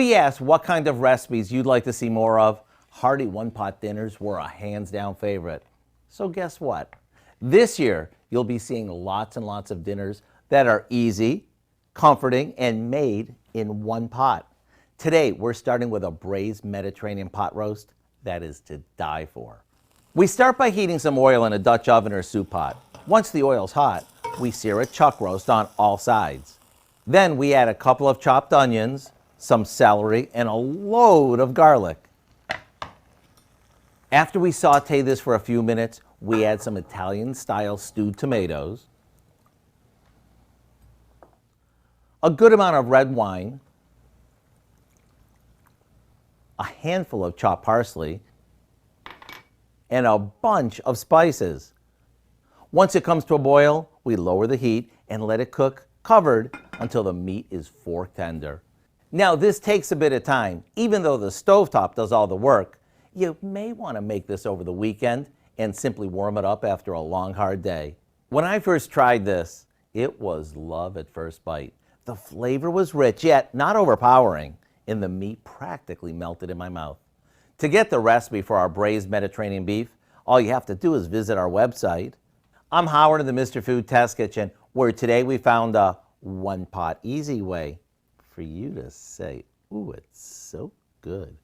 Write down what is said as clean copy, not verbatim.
We asked what kind of recipes you'd like to see more of. Hearty one-pot dinners were a hands-down favorite. So guess what? This year, you'll be seeing lots and lots of dinners that are easy, comforting, and made in one pot. Today, we're starting with a braised Mediterranean pot roast that is to die for. We start by heating some oil in a Dutch oven or soup pot. Once the oil's hot, we sear a chuck roast on all sides. Then we add a couple of chopped onions, some celery, and a load of garlic. After we saute this for a few minutes, we add some Italian-style stewed tomatoes, a good amount of red wine, a handful of chopped parsley, and a bunch of spices. Once it comes to a boil, we lower the heat and let it cook covered until the meat is fork tender. Now, this takes a bit of time. Even though the stovetop does all the work, you may want to make this over the weekend and simply warm it up after a long, hard day. When I first tried this, it was love at first bite. The flavor was rich, yet not overpowering, and the meat practically melted in my mouth. To get the recipe for our braised Mediterranean beef, all you have to do is visit our website. I'm Howard of the Mr. Food Test Kitchen, where today we found a one-pot easy way for you to say, ooh, it's so good.